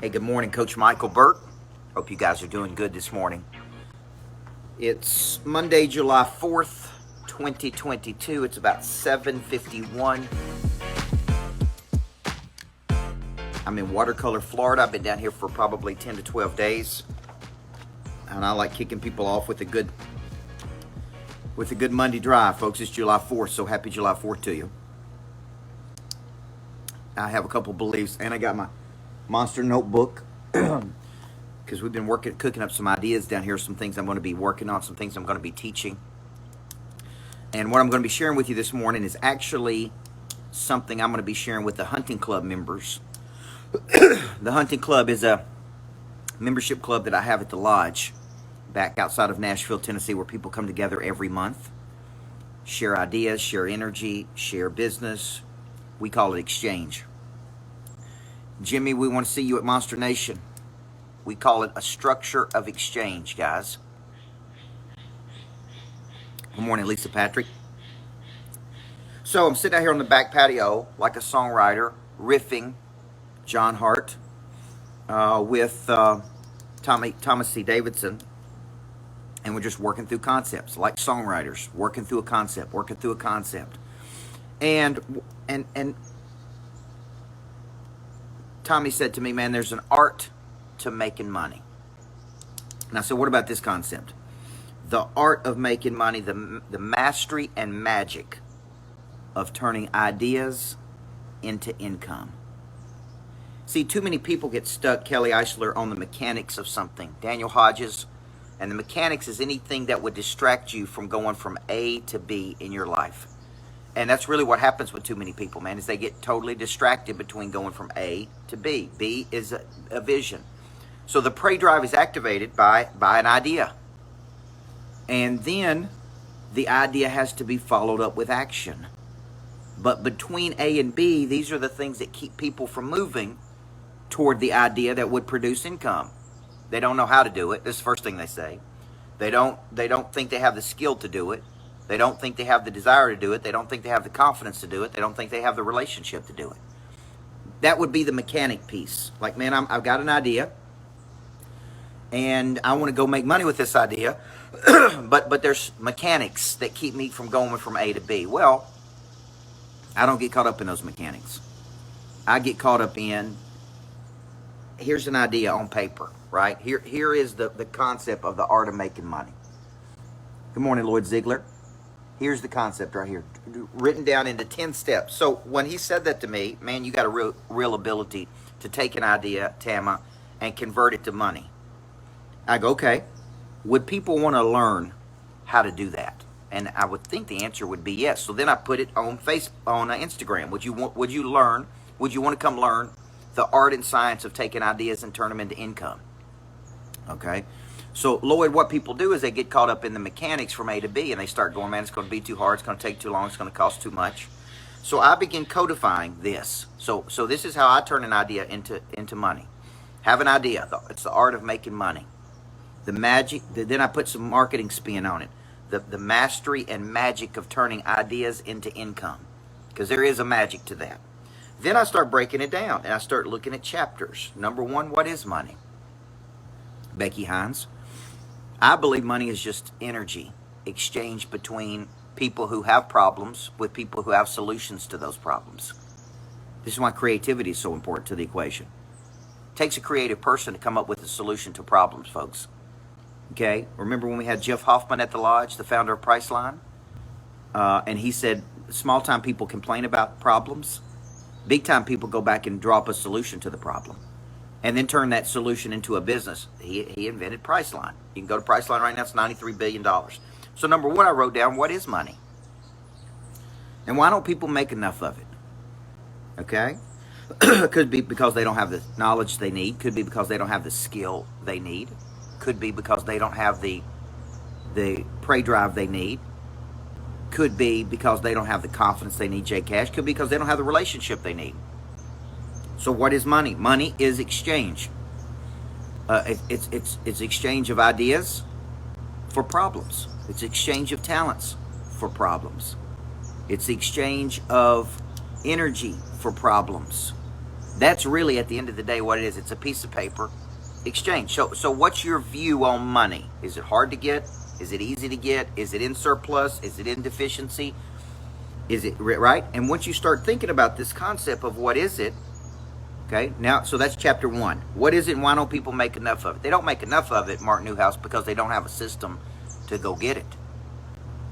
Hey, good morning, Coach Micheal Burt. Hope you guys are doing good this morning. It's Monday, July 4th, 2022. It's about 7:51. I'm in Watercolor, Florida. I've been down here for probably 10 to 12 days. And I like kicking people off with a good Monday drive, folks. It's July 4th, so happy July 4th to you. I have a couple beliefs, and I got my monster notebook because we've been cooking up some ideas down here, some things I'm going to be working on, some things I'm going to be teaching. And what I'm going to be sharing with you this morning is actually something I'm going to be sharing with the hunting club members. The hunting club is a membership club that I have at the lodge back outside of Nashville, Tennessee, where people come together every month, share ideas, share energy, share business. We call it exchange. Jimmy, we want to see you at Monster Nation. We call it a structure of exchange, guys. Good morning, Lisa Patrick. So I'm sitting out here on the back patio like a songwriter, riffing John Hart with Thomas C. Davidson. And we're just working through concepts like songwriters, working through a concept. And Tommy said to me, man, there's an art to making money. And I said, what about this concept? The art of making money, the mastery and magic of turning ideas into income. See, too many people get stuck, Kelly Eisler, on the mechanics of something. Daniel Hodges, and the mechanics is anything that would distract you from going from A to B in your life. And that's really what happens with too many people, man, is they get totally distracted between going from A to B. B is a vision. So the prey drive is activated by an idea. And then the idea has to be followed up with action. But between A and B, these are the things that keep people from moving toward the idea that would produce income. They don't know how to do it. This is the first thing they say. They don't think they have the skill to do it. They don't think they have the desire to do it. They don't think they have the confidence to do it. They don't think they have the relationship to do it. That would be the mechanic piece. Like, man, I've got an idea, and I want to go make money with this idea, but there's mechanics that keep me from going from A to B. Well, I don't get caught up in those mechanics. I get caught up in, here's an idea on paper, right? Here is the concept of the art of making money. Good morning, Lloyd Ziegler. Here's the concept right here, written down into 10 steps. So when he said that to me, man, you got a real ability to take an idea, Tama, and convert it to money. I go, okay, would people want to learn how to do that? And I would think the answer would be yes. So then I put it on Instagram. Would you want to come learn the art and science of taking ideas and turn them into income? Okay. So, Lloyd, what people do is they get caught up in the mechanics from A to B, and they start going, man, it's going to be too hard, it's going to take too long, it's going to cost too much. So I begin codifying this. So this is how I turn an idea into money. Have an idea. It's the art of making money. The magic, then I put some marketing spin on it. The mastery and magic of turning ideas into income, because there is a magic to that. Then I start breaking it down, and I start looking at chapters. Number one, what is money? Becky Hines. I believe money is just energy exchanged between people who have problems with people who have solutions to those problems. This is why creativity is so important to the equation. It takes a creative person to come up with a solution to problems, folks. Okay? Remember when we had Jeff Hoffman at the lodge, the founder of Priceline? And he said, small-time people complain about problems. Big-time people go back and draw up a solution to the problem, and then turn that solution into a business. He invented Priceline. You can go to Priceline right now. It's $93 billion. So number one, I wrote down, what is money? And why don't people make enough of it? Okay? Could be because they don't have the knowledge they need. Could be because they don't have the skill they need. Could be because they don't have the prey drive they need. Could be because they don't have the confidence they need, Jay Cash. Could be because they don't have the relationship they need. So what is money? Money is exchange. It's exchange of ideas for problems. It's exchange of talents for problems. It's the exchange of energy for problems. That's really, at the end of the day, what it is. It's a piece of paper exchange. So what's your view on money? Is it hard to get? Is it easy to get? Is it in surplus? Is it in deficiency? Is it right? And once you start thinking about this concept of what is it, okay, now, so that's chapter 1. What is it and why don't people make enough of it? They don't make enough of it, Mark Newhouse, because they don't have a system to go get it.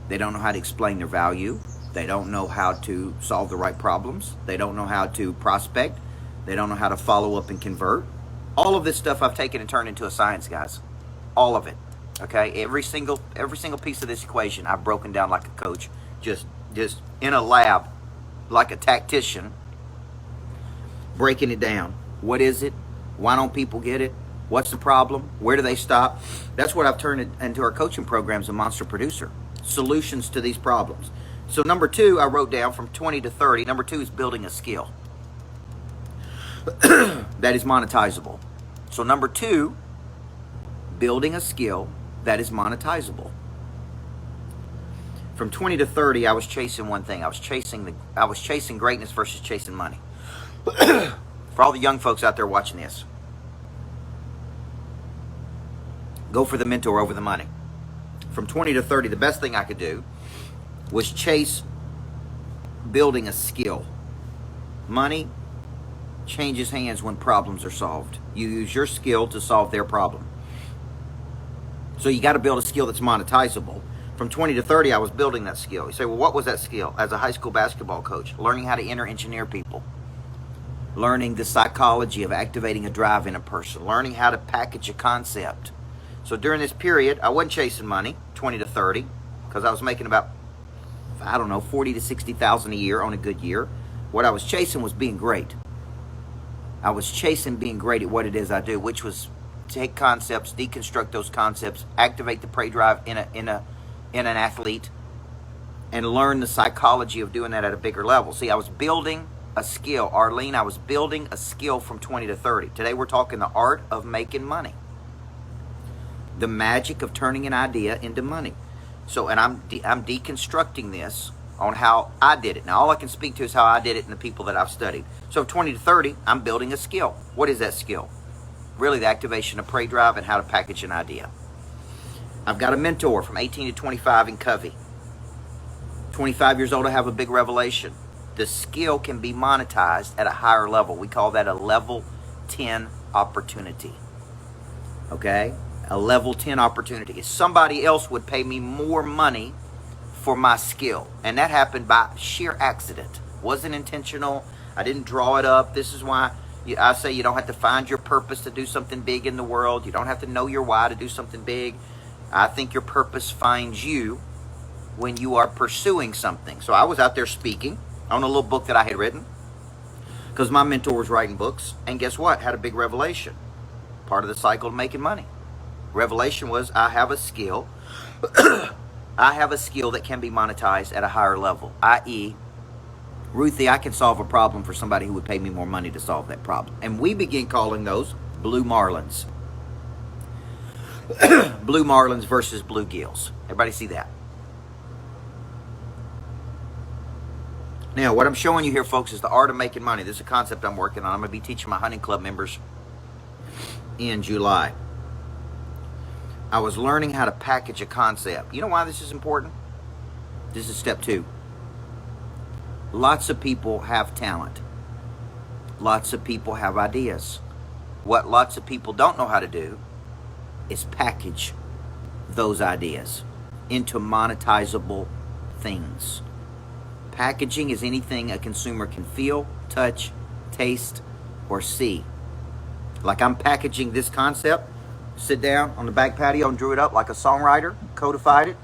They don't know how to explain their value. They don't know how to solve the right problems. They don't know how to prospect. They don't know how to follow up and convert. All of this stuff I've taken and turned into a science, guys. All of it. Okay? Every single piece of this equation I've broken down like a coach, just in a lab, like a tactician, breaking it down. What is it? Why don't people get it? What's the problem? Where do they stop? That's what I've turned it into our coaching programs, a Monster Producer. Solutions to these problems. So number 2, I wrote down from 20 to 30. Number 2 is building a skill that is monetizable. So number 2, building a skill that is monetizable. From 20 to 30, I was chasing one thing. I was chasing greatness versus chasing money. For all the young folks out there watching this, go for the mentor over the money. From 20 to 30, the best thing I could do was chase building a skill. Money changes hands when problems are solved. You use your skill to solve their problem. So you got to build a skill that's monetizable. From 20 to 30, I was building that skill. You say, well, what was that skill? As a high school basketball coach, learning how to engineer people. Learning the psychology of activating a drive in a person. Learning how to package a concept. So during this period, I wasn't chasing money, 20 to 30, because I was making about, I don't know, 40 to 60,000 a year on a good year. What I was chasing was being great. I was chasing being great at what it is I do, which was take concepts, deconstruct those concepts, activate the prey drive in an athlete, and learn the psychology of doing that at a bigger level. See, I was building a skill. Arlene, I was building a skill from 20 to 30. Today we're talking the art of making money. The magic of turning an idea into money. So, and I'm deconstructing this on how I did it. Now, all I can speak to is how I did it and the people that I've studied. So, 20 to 30, I'm building a skill. What is that skill? Really, the activation of prey drive and how to package an idea. I've got a mentor from 18 to 25 in Covey. 25 years old, I have a big revelation. The skill can be monetized at a higher level. We call that a level 10 opportunity. Okay? A level 10 opportunity. If somebody else would pay me more money for my skill. And that happened by sheer accident. Wasn't intentional. I didn't draw it up. This is why I say you don't have to find your purpose to do something big in the world. You don't have to know your why to do something big. I think your purpose finds you when you are pursuing something. So I was out there speaking on a little book that I had written because my mentor was writing books. And guess what? Had a big revelation. Part of the cycle of making money. Revelation was I have a skill. I have a skill that can be monetized at a higher level. I.e., Ruthie, I can solve a problem for somebody who would pay me more money to solve that problem. And we begin calling those blue marlins. Blue marlins versus bluegills. Everybody see that? Now, what I'm showing you here, folks, is the art of making money. This is a concept I'm working on. I'm going to be teaching my hunting club members in July. I was learning how to package a concept. You know why this is important? This is step 2. Lots of people have talent. Lots of people have ideas. What lots of people don't know how to do is package those ideas into monetizable things. Packaging is anything a consumer can feel, touch, taste, or see. Like I'm packaging this concept, sit down on the back patio and drew it up like a songwriter, codified it.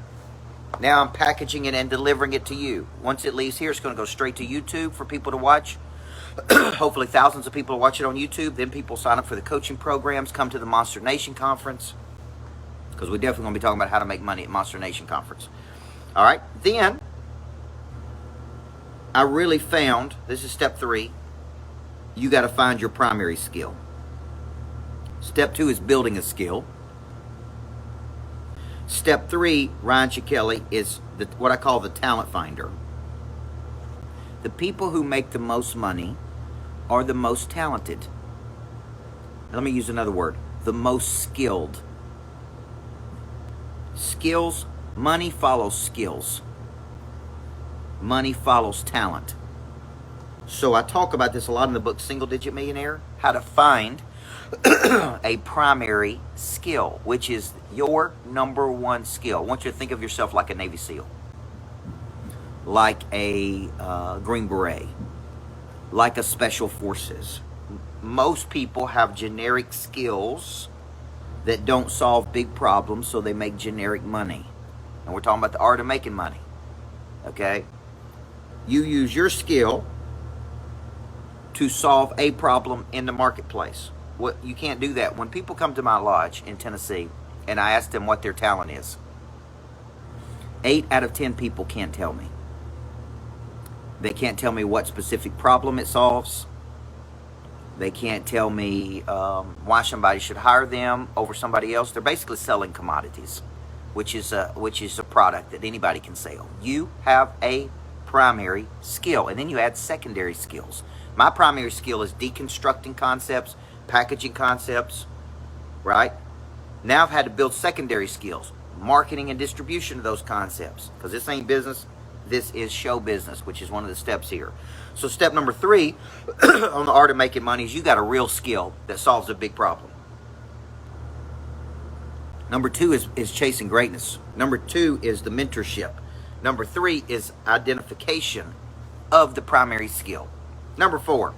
Now I'm packaging it and delivering it to you. Once it leaves here, it's going to go straight to YouTube for people to watch. Hopefully thousands of people will watch it on YouTube. Then people sign up for the coaching programs, come to the Monster Nation Conference. Because we're definitely going to be talking about how to make money at Monster Nation Conference. All right. Then I really found, this is step 3, you got to find your primary skill. Step 2 is building a skill. Step 3, Ryan Chikelli, is what I call the talent finder. The people who make the most money are the most talented. Let me use another word. The most skilled. Skills, money follows skills. Money follows talent. So I talk about this a lot in the book Single Digit Millionaire, how to find a primary skill, which is your number one skill. I want you to think of yourself like a Navy SEAL, like a Green Beret, like a Special Forces. Most people have generic skills that don't solve big problems, so they make generic money. And we're talking about the art of making money. Okay? You use your skill to solve a problem in the marketplace. What you can't do that. When people come to my lodge in Tennessee and I ask them what their talent is, 8 out of 10 people can't tell me. They can't tell me what specific problem it solves. They can't tell me why somebody should hire them over somebody else. They're basically selling commodities, which is a product that anybody can sell. You have a primary skill, and then you add secondary skills. My primary skill is deconstructing concepts, packaging concepts, right? Now I've had to build secondary skills, marketing and distribution of those concepts, because this ain't business. This is show business, which is one of the steps here. So step number 3 on the art of making money is you got a real skill that solves a big problem. Number 2 is chasing greatness. Number 2 is the mentorship. Number 3 is identification of the primary skill. Number 4,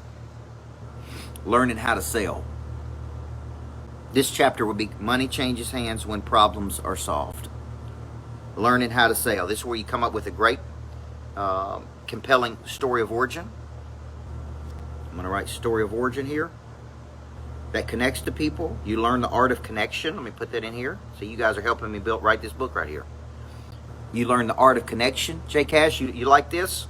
learning how to sell. This chapter will be money changes hands when problems are solved. Learning how to sell. This is where you come up with a great, compelling story of origin. I'm going to write story of origin here that connects to people. You learn the art of connection. Let me put that in here. So you guys are helping me write this book right here. You learn the art of connection. J Cash, you like this?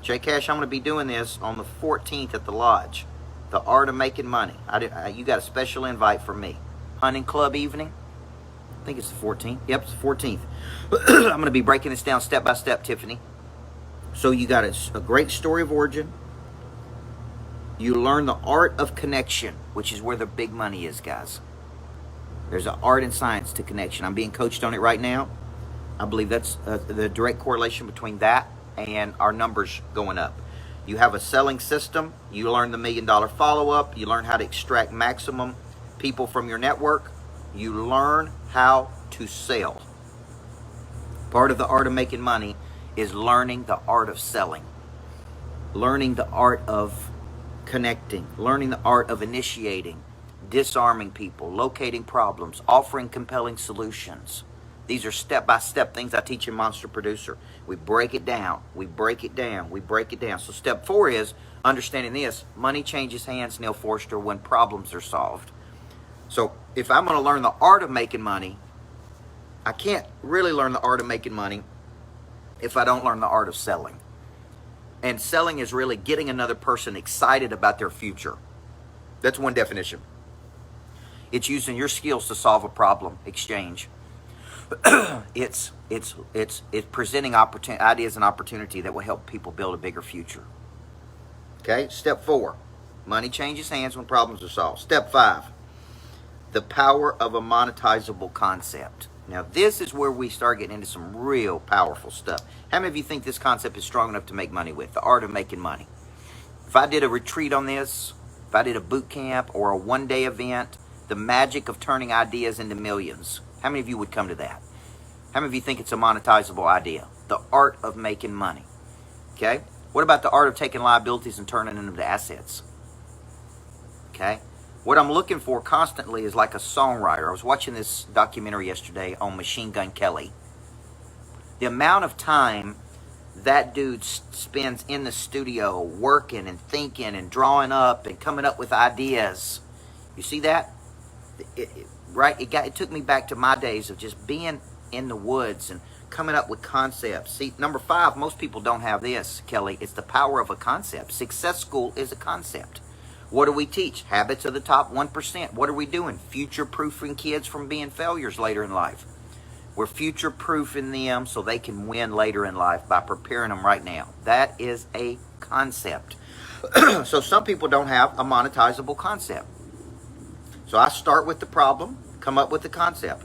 J Cash, I'm going to be doing this on the 14th at the lodge. The art of making money. You got a special invite from me. Hunting club evening. I think it's the 14th. Yep, it's the 14th. I'm going to be breaking this down step by step, Tiffany. So you got a great story of origin. You learn the art of connection, which is where the big money is, guys. There's an art and science to connection. I'm being coached on it right now. I believe that's the direct correlation between that and our numbers going up. You have a selling system. You learn the $1 million follow-up. You learn how to extract maximum people from your network. You learn how to sell. Part of the art of making money is learning the art of selling. Learning the art of connecting. Learning the art of initiating, disarming people, locating problems, offering compelling solutions. These are step-by-step things I teach in Monster Producer. We break it down. We break it down. We break it down. So step 4 is understanding this. Money changes hands, Neil Forster, when problems are solved. So if I'm going to learn the art of making money, I can't really learn the art of making money if I don't learn the art of selling. And selling is really getting another person excited about their future. That's one definition. It's using your skills to solve a problem, exchange. It's presenting ideas and opportunity that will help people build a bigger future. Okay, step 4. Money changes hands when problems are solved. Step 5. The power of a monetizable concept. Now, this is where we start getting into some real powerful stuff. How many of you think this concept is strong enough to make money with? The art of making money. If I did a retreat on this, if I did a boot camp or a one-day event, the magic of turning ideas into millions, how many of you would come to that? How many of you think it's a monetizable idea? The art of making money. Okay? What about the art of taking liabilities and turning them into assets? Okay? What I'm looking for constantly is like a songwriter. I was watching this documentary yesterday on Machine Gun Kelly. The amount of time that dude spends in the studio working and thinking and drawing up and coming up with ideas. You see that? It took me back to my days of just being in the woods and coming up with concepts. See, number 5, most people don't have this, Kelly. It's the power of a concept. Success School is a concept. What do we teach? Habits of the top 1%. What are we doing? Future-proofing kids from being failures later in life. We're future-proofing them so they can win later in life by preparing them right now. That is a concept. So some people don't have a monetizable concept. So I start with the problem, come up with the concept.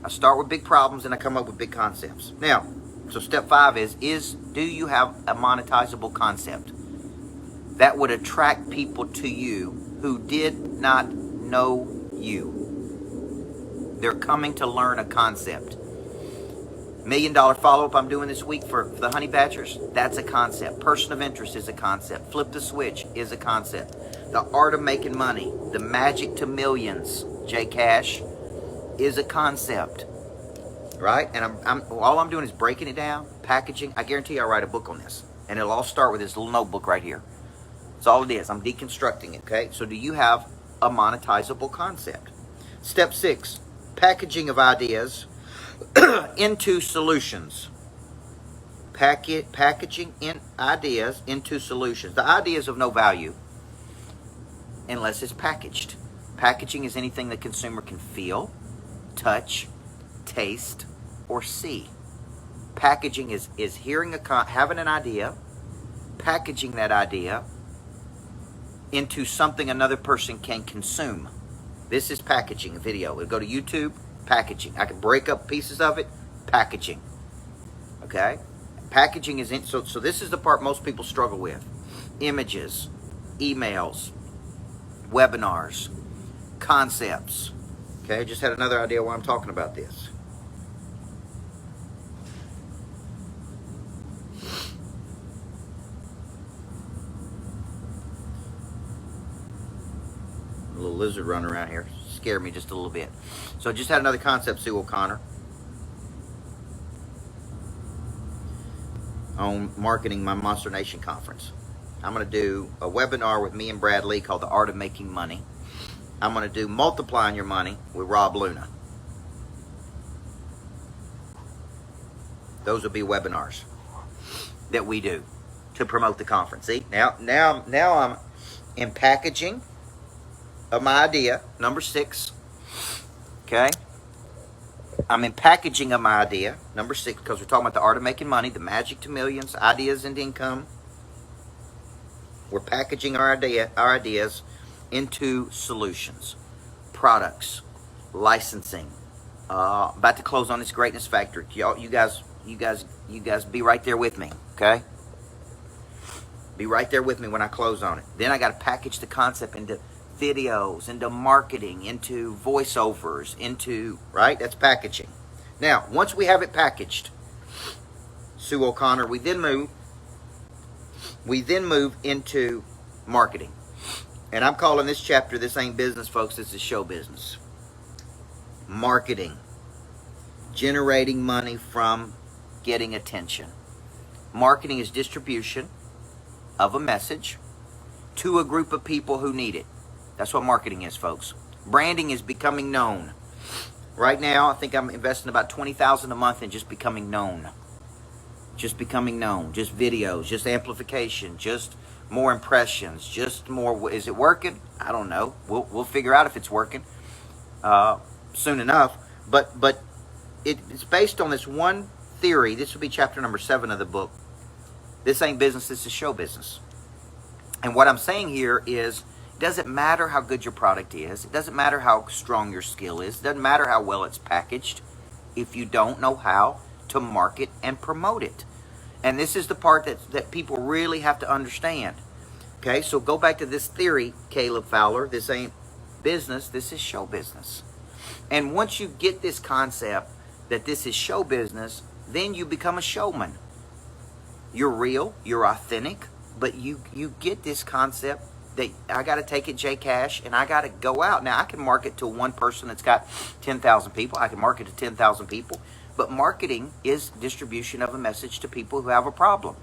I start with big problems and I come up with big concepts. Now, so step 5 is do you have a monetizable concept that would attract people to you who did not know you? They're coming to learn a concept. $1 million follow-up I'm doing this week for the honey badgers, that's a concept. Person of interest is a concept. Flip the switch is a concept. The art of making money, the magic to millions, J Cash, is a concept. Right? And all I'm doing is breaking it down, packaging. I guarantee you I'll write a book on this. And it'll all start with this little notebook right here. That's all it is. I'm deconstructing it, okay? So do you have a monetizable concept? Step 6, packaging of ideas into solutions. Packaging in ideas into solutions. The idea is of no value unless it's packaged. Packaging is anything the consumer can feel, touch, taste, or see. Packaging is hearing having an idea, packaging that idea into something another person can consume. This is packaging a video. We'll go to YouTube, packaging. I can break up pieces of it, packaging. Okay? Packaging is so this is the part most people struggle with. Images, emails, webinars, concepts. Okay, just had another idea why I'm talking about this. A little lizard running around here. Scared me just a little bit. So just had another concept, Sue O'Connor, on marketing my Monster Nation conference. I'm going to do a webinar with me and Brad Lee called The Art of Making Money. I'm going to do Multiplying Your Money with Rob Luna. Those will be webinars that we do to promote the conference. See, now I'm in packaging of my idea, number 6. Okay? I'm in packaging of my idea, number 6, because we're talking about the art of making money, the magic to millions, ideas and income. We're packaging our ideas into solutions, products, licensing. About to close on this greatness factory. You guys be right there with me, okay? Be right there with me when I close on it. Then I got to package the concept into videos, into marketing, into voiceovers, into, right? That's packaging. Now, once we have it packaged, Sue O'Connor, we then move into marketing. And I'm calling this chapter, this ain't business, folks, this is show business. Marketing. Generating money from getting attention. Marketing is distribution of a message to a group of people who need it. That's what marketing is, folks. Branding is becoming known. Right now, I think I'm investing about $20,000 a month in just becoming known. Just becoming known. Just videos, just amplification, just more impressions, just more. Is it working? I don't know. We'll figure out if it's working soon enough. But it's based on this one theory. This will be chapter number 7 of the book. This ain't business, this is show business. And what I'm saying here is, it doesn't matter how good your product is. It doesn't matter how strong your skill is. It doesn't matter how well it's packaged if you don't know how to market and promote it. And this is the part that people really have to understand. Okay, so go back to this theory, Caleb Fowler. This ain't business, this is show business. And once you get this concept that this is show business, then you become a showman. You're real, you're authentic, but you get this concept that I got to take it J Cash and I got to go out. Now, I can market to one person that's got 10,000 people. I can market to 10,000 people. But marketing is distribution of a message to people who have a problem.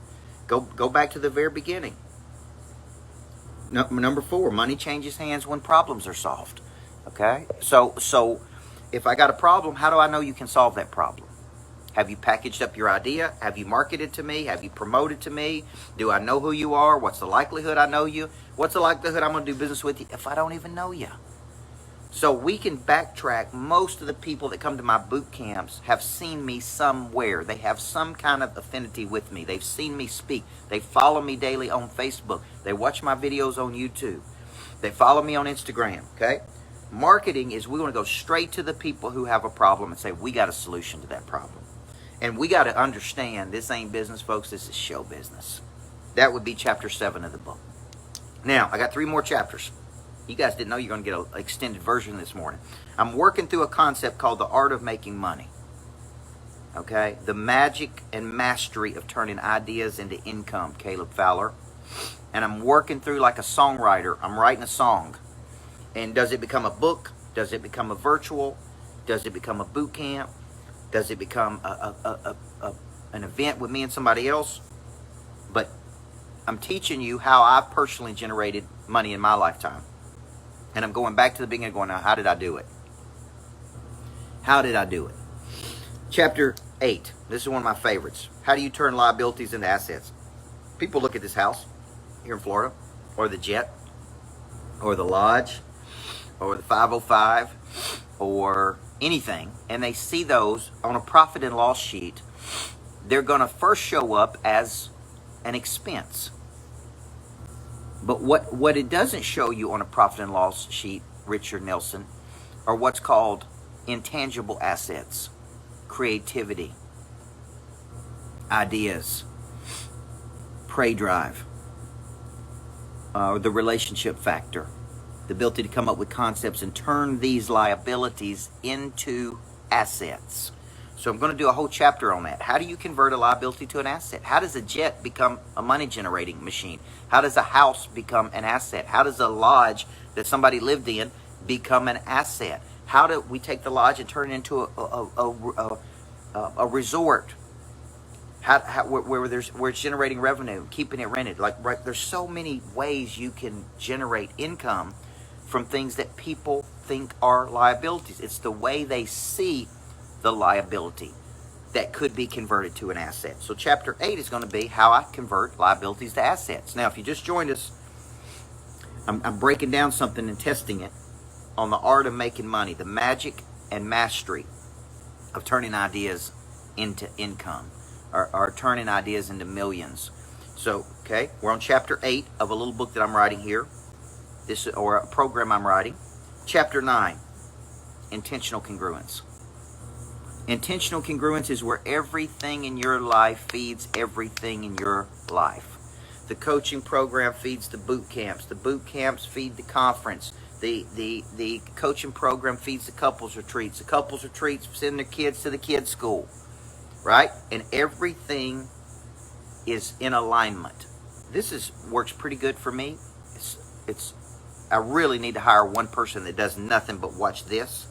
Go back to the very beginning. Number 4, money changes hands when problems are solved. Okay? So if I got a problem, how do I know you can solve that problem? Have you packaged up your idea? Have you marketed to me? Have you promoted to me? Do I know who you are? What's the likelihood I know you? What's the likelihood I'm going to do business with you if I don't even know you? So we can backtrack. Most of the people that come to my boot camps have seen me somewhere. They have some kind of affinity with me. They've seen me speak. They follow me daily on Facebook. They watch my videos on YouTube. They follow me on Instagram, okay? Marketing is we want to go straight to the people who have a problem and say, we got a solution to that problem. And we got to understand this ain't business, folks. This is show business. That would be chapter 7 of the book. Now, I got 3 more chapters. You guys didn't know you're going to get an extended version this morning. I'm working through a concept called the art of making money. Okay? The magic and mastery of turning ideas into income, Caleb Fowler. And I'm working through like a songwriter. I'm writing a song. And does it become a book? Does it become a virtual? Does it become a boot camp? Does it become an event with me and somebody else? But I'm teaching you how I've personally generated money in my lifetime. And I'm going back to the beginning going, now, how did I do it? How did I do it? Chapter 8. This is one of my favorites. How do you turn liabilities into assets? People look at this house here in Florida, or the jet, or the lodge, or the 505, or anything, and they see those on a profit and loss sheet. They're going to first show up as an expense. But what it doesn't show you on a profit and loss sheet, Richard Nelson, are what's called intangible assets, creativity, ideas, prey drive, the relationship factor, the ability to come up with concepts and turn these liabilities into assets. So I'm going to do a whole chapter on that. How do you convert a liability to an asset? How does a jet become a money-generating machine? How does a house become an asset? How does a lodge that somebody lived in become an asset? How do we take the lodge and turn it into a resort? Where it's generating revenue, keeping it rented. Right, there's so many ways you can generate income from things that people think are liabilities. It's the way they see the liability that could be converted to an asset. So chapter 8 is going to be how I convert liabilities to assets. Now, if you just joined us, I'm breaking down something and testing it on the art of making money, the magic and mastery of turning ideas into income, or turning ideas into millions. So, okay, we're on chapter 8 of a little book that I'm writing here, or a program I'm writing. Chapter 9, intentional congruence. Intentional congruence is where everything in your life feeds everything in your life. The coaching program feeds the boot camps. The boot camps feed the conference. The coaching program feeds the couples retreats. The couples retreats send their kids to the kids' school. Right? And everything is in alignment. This works pretty good for me. I really need to hire one person that does nothing but watch this.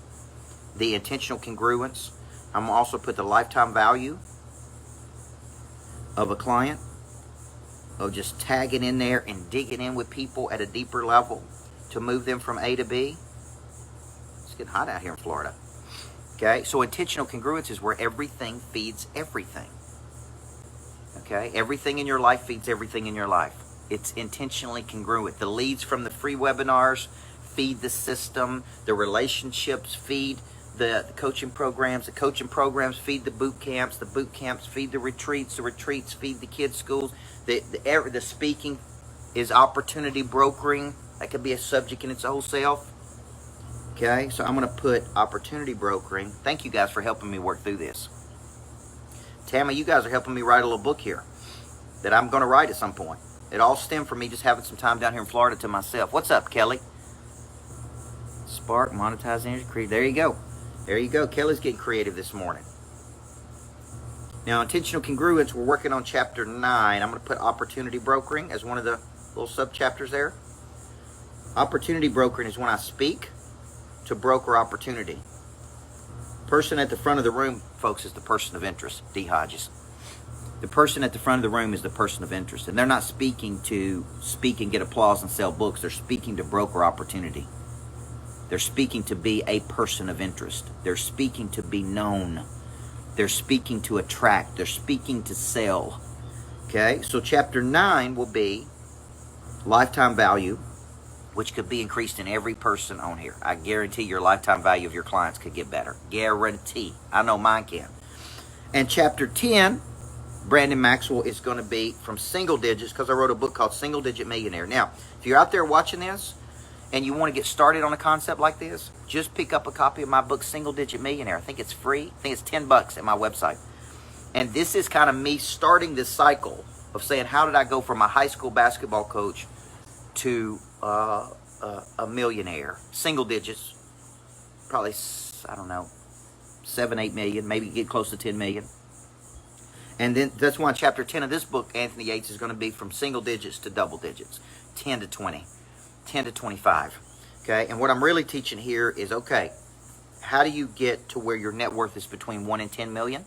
The intentional congruence. I'm going to also put the lifetime value of a client, of just tagging in there and digging in with people at a deeper level to move them from A to B. It's getting hot out here in Florida. Okay, so intentional congruence is where everything feeds everything. Okay, everything in your life feeds everything in your life. It's intentionally congruent. The leads from the free webinars feed the system. The relationships feed the coaching programs. The coaching programs feed the boot camps. The boot camps feed the retreats. The retreats feed the kids' schools. The speaking is opportunity brokering. That could be a subject in its whole self. Okay, so I'm going to put opportunity brokering. Thank you guys for helping me work through this. Tammy, you guys are helping me write a little book here that I'm going to write at some point. It all stemmed from me just having some time down here in Florida to myself. What's up, Kelly? Spark, monetize energy, create. There you go. There you go. Kelly's getting creative this morning. Now, intentional congruence, we're working on chapter 9. I'm going to put opportunity brokering as one of the little sub-chapters there. Opportunity brokering is when I speak to broker opportunity. Person at the front of the room, folks, is the person of interest. D. Hodges. The person at the front of the room is the person of interest. And they're not speaking to speak and get applause and sell books. They're speaking to broker opportunity. They're speaking to be a person of interest. They're speaking to be known. They're speaking to attract. They're speaking to sell. Okay, so chapter 9 will be lifetime value which could be increased in every person on here. I guarantee your lifetime value of your clients could get better. Guarantee. I know mine can. And chapter 10, Brandon Maxwell, is going to be from single digits, because I wrote a book called Single Digit Millionaire. Now, if you're out there watching this and you want to get started on a concept like this, just pick up a copy of my book, Single Digit Millionaire. I think it's free. I think it's $10 at my website. And this is kind of me starting this cycle of saying, how did I go from a high school basketball coach to a millionaire? Single digits, probably, I don't know, 7, 8 million, maybe get close to 10 million. And then that's why chapter 10 of this book, Anthony Yates, is going to be from single digits to double digits, 10 to 20, 10 to 25. Okay, and what I'm really teaching here is, okay, how do you get to where your net worth is between 1 and 10 million?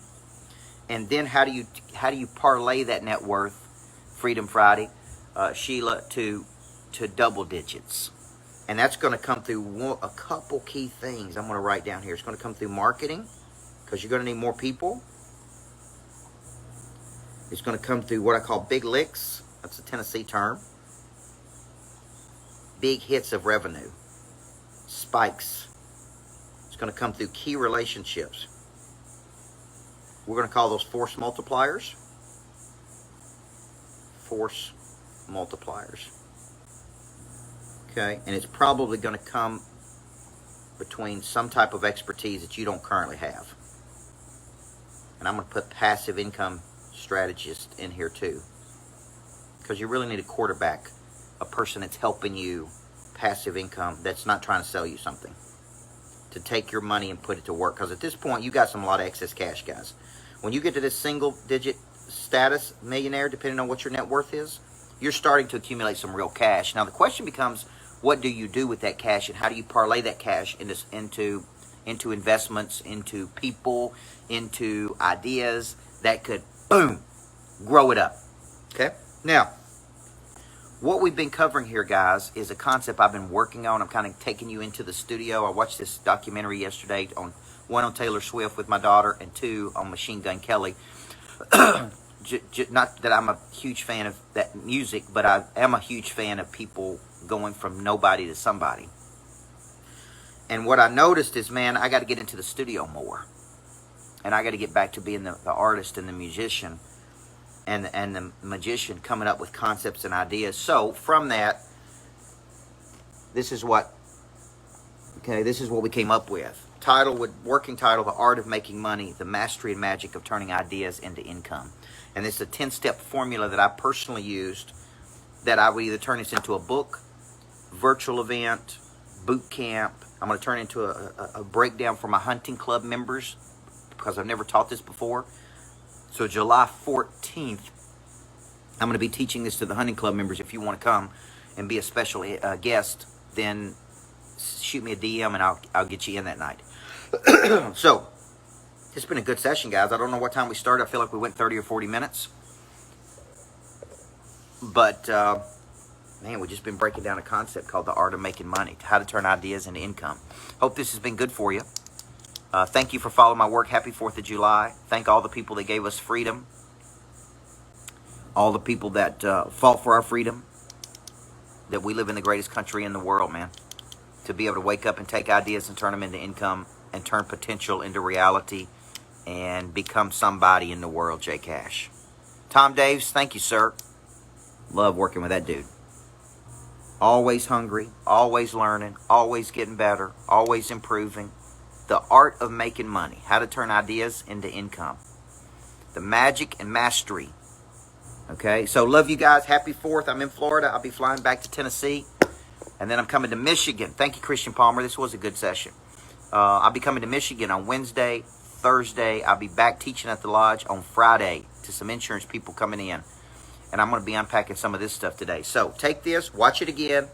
And then how do you parlay that net worth, Freedom Friday, Sheila, to double digits? And that's going to come through a couple key things I'm going to write down here. It's going to come through marketing, because you're going to need more people. It's going to come through what I call big licks. That's a Tennessee term. Big hits of revenue. Spikes. It's going to come through key relationships. We're going to call those force multipliers. Force multipliers. Okay, and it's probably going to come between some type of expertise that you don't currently have. And I'm going to put passive income strategist in here too, because you really need a quarterback, a person that's helping you passive income, that's not trying to sell you something, to take your money and put it to work. Because at this point, you got a lot of excess cash, guys. When you get to this single digit status, millionaire, depending on what your net worth is, you're starting to accumulate some real cash. Now the question becomes, what do you do with that cash, and how do you parlay that cash into investments, into people, into ideas that could, boom, grow it up? Okay? Now, what we've been covering here, guys, is a concept I've been working on. I'm kind of taking you into the studio. I watched this documentary yesterday, one on Taylor Swift with my daughter, and 2 on Machine Gun Kelly. Not that I'm a huge fan of that music, but I am a huge fan of people going from nobody to somebody. And what I noticed is, man, I got to get into the studio more. And I got to get back to being the artist and the musician and the magician, coming up with concepts and ideas. So from that, this is what we came up with. Working title, The Art of Making Money, The Mastery and Magic of Turning Ideas into Income. And this is a 10-step formula that I personally used, that I would either turn this into a book, virtual event, boot camp. I'm going to turn it into a breakdown for my hunting club members, because I've never taught this before. So July 14th, I'm going to be teaching this to the hunting club members. If you want to come and be a special guest, then shoot me a DM and I'll get you in that night. So, it's been a good session, guys. I don't know what time we started. I feel like we went 30 or 40 minutes. But, man, we've just been breaking down a concept called the art of making money, how to turn ideas into income. Hope this has been good for you. Thank you for following my work. Happy 4th of July. Thank all the people that gave us freedom. All the people that fought for our freedom. That we live in the greatest country in the world, man. To be able to wake up and take ideas and turn them into income, and turn potential into reality, and become somebody in the world, Jay Cash. Tom Daves, thank you, sir. Love working with that dude. Always hungry, always learning, always getting better, always improving. The art of making money. How to turn ideas into income. The magic and mastery. Okay, so love you guys. Happy 4th. I'm in Florida. I'll be flying back to Tennessee. And then I'm coming to Michigan. Thank you, Christian Palmer. This was a good session. I'll be coming to Michigan on Wednesday, Thursday. I'll be back teaching at the lodge on Friday to some insurance people coming in. And I'm going to be unpacking some of this stuff today. So take this, watch it again.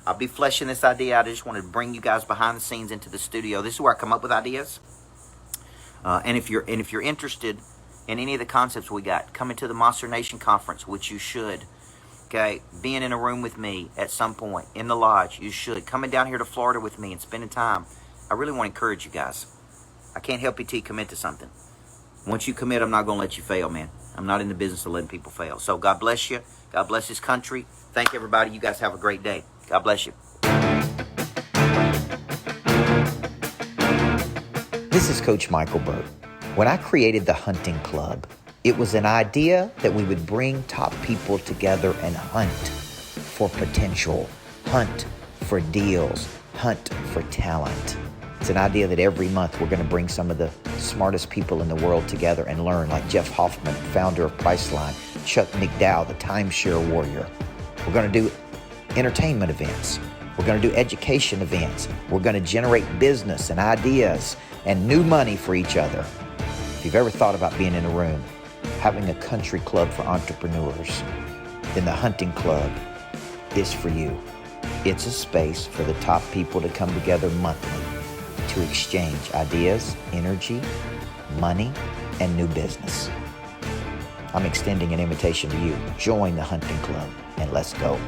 I'll be fleshing this idea out. I just wanted to bring you guys behind the scenes into the studio. This is where I come up with ideas. And if you're interested in any of the concepts we got, coming to the Monster Nation Conference, which you should. Okay, being in a room with me at some point in the lodge, you should. Coming down here to Florida with me and spending time. I really want to encourage you guys. I can't help you till you commit to something. Once you commit, I'm not going to let you fail, man. I'm not in the business of letting people fail. So God bless you. God bless this country. Thank everybody. You guys have a great day. God bless you. This is Coach Micheal Burt. When I created the Hunting Club, it was an idea that we would bring top people together and hunt for potential, hunt for deals, hunt for talent. It's an idea that every month we're going to bring some of the smartest people in the world together and learn, like Jeff Hoffman, founder of Priceline, Chuck McDowell, the timeshare warrior. We're going to do entertainment events. We're going to do education events. We're going to generate business and ideas and new money for each other. If you've ever thought about being in a room, having a country club for entrepreneurs, then the Hunting Club is for you. It's a space for the top people to come together monthly to exchange ideas, energy, money, and new business. I'm extending an invitation to you. Join the Hunting Club and let's go.